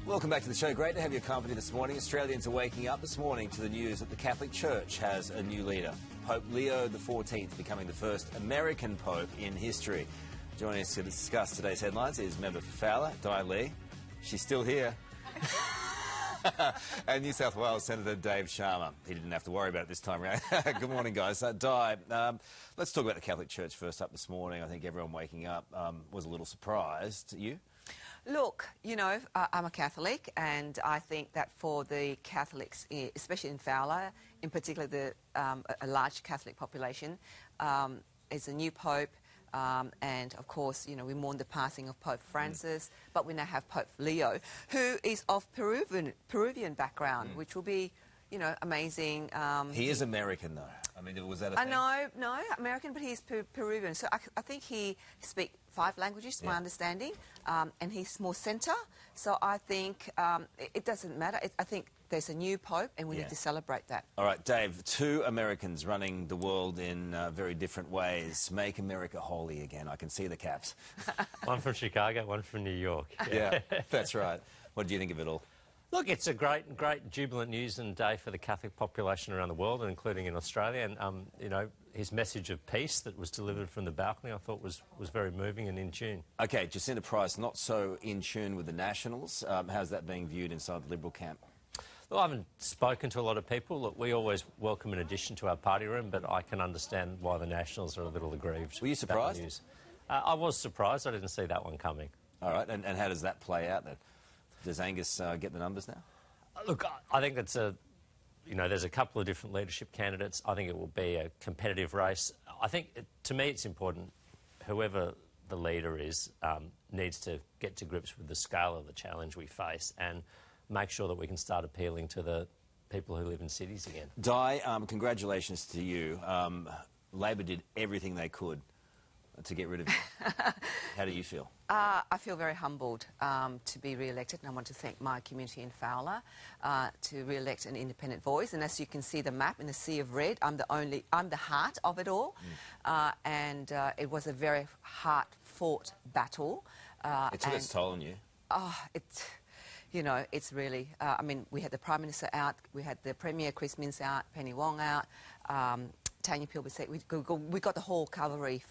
Welcome back to the show. Great to have your company this morning. Australians are waking up this morning to the news that the Catholic Church has a new leader. Pope Leo XIV becoming the first American Pope in history. Joining us to discuss today's headlines is member for Fowler, Dai Le. She's still here. And New South Wales Senator Dave Sharma. He didn't have to worry about it this time around. Good morning, guys. Di, let's talk about the Catholic Church first up this morning. I think everyone waking up was a little surprised. You? Look, you know, I'm a Catholic, and I think that for the Catholics, especially in Fowler, in particular a large Catholic population, is a new Pope, and of course, you know, we mourn the passing of Pope Francis, but we now have Pope Leo, who is of Peruvian background, which will be, you know, amazing. He is American, though. I mean, was that a thing? No, American, but he's Peruvian. So I think he speaks 5 languages, to my understanding, and he's more centre. So I think it doesn't matter. I think there's a new Pope, and we need to celebrate that. All right, Dave, 2 Americans running the world in very different ways. Make America holy again. I can see the caps. One from Chicago, one from New York. Yeah, that's right. What do you think of it all? Look, it's a great jubilant news and day for the Catholic population around the world, and including in Australia. And, you know, his message of peace that was delivered from the balcony, I thought was very moving and in tune. OK, Jacinta Price, not so in tune with the Nationals. How's that being viewed inside the Liberal camp? Well, I haven't spoken to a lot of people. Look, we always welcome an addition to our party room, but I can understand why the Nationals are a little aggrieved. Were you surprised? News. I was surprised. I didn't see that one coming. All right, and how does that play out then? Does Angus get the numbers now? Look, I think that's you know, there's a couple of different leadership candidates. I think it will be a competitive race. I think, to me, it's important, whoever the leader is, needs to get to grips with the scale of the challenge we face and make sure that we can start appealing to the people who live in cities again. Di, congratulations to you. Labor did everything they could to get rid of you. How do you feel? I feel very humbled to be re-elected, and I want to thank my community in Fowler to re-elect an independent voice. And as you can see the map in the sea of red, I'm the heart of it all. And it was a very hard-fought battle. It took its toll on you. You know, it's really, I mean, we had the Prime Minister out, we had the Premier Chris Minns out, Penny Wong out, Tanya Pilbersek, we got the whole cavalry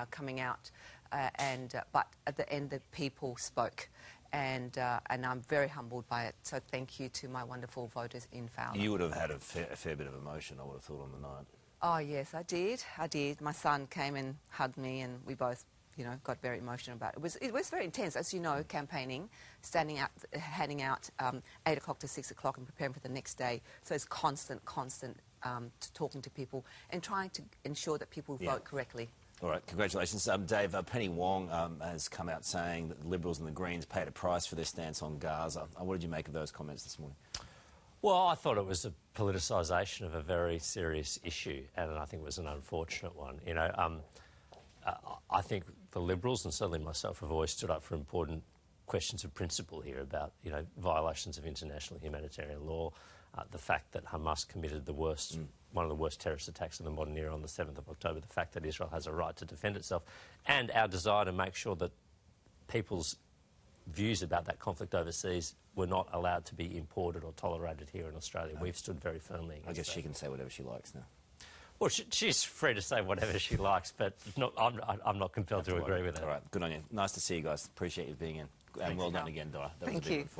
coming out, but at the end the people spoke, and I'm very humbled by it. So thank you to my wonderful voters in Fowler. You would have had a fair bit of emotion, I would have thought, on the night. Oh yes, I did. My son came and hugged me, and we both, you know, got very emotional about it. It was very intense, as you know, campaigning, standing out, handing out 8 o'clock to 6 o'clock and preparing for the next day. So it's constant talking to people and trying to ensure that people vote correctly. All right, congratulations. Dave, Penny Wong has come out saying that the Liberals and the Greens paid a price for their stance on Gaza. What did you make of those comments this morning? Well, I thought it was a politicisation of a very serious issue, and I think it was an unfortunate one. You know, I think the Liberals, and certainly myself, have always stood up for important questions of principle here about, you know, violations of international humanitarian law, the fact that Hamas committed the worst, one of the worst terrorist attacks of the modern era on the 7th of October, the fact that Israel has a right to defend itself, and our desire to make sure that people's views about that conflict overseas were not allowed to be imported or tolerated here in Australia. We've stood very firmly against I guess that. she can say whatever she likes now. Well, she's free to say whatever she likes, but I'm not compelled to agree with it. All right, good on you. Nice to see you guys. Appreciate you being in. And well done again, Di. Thank you.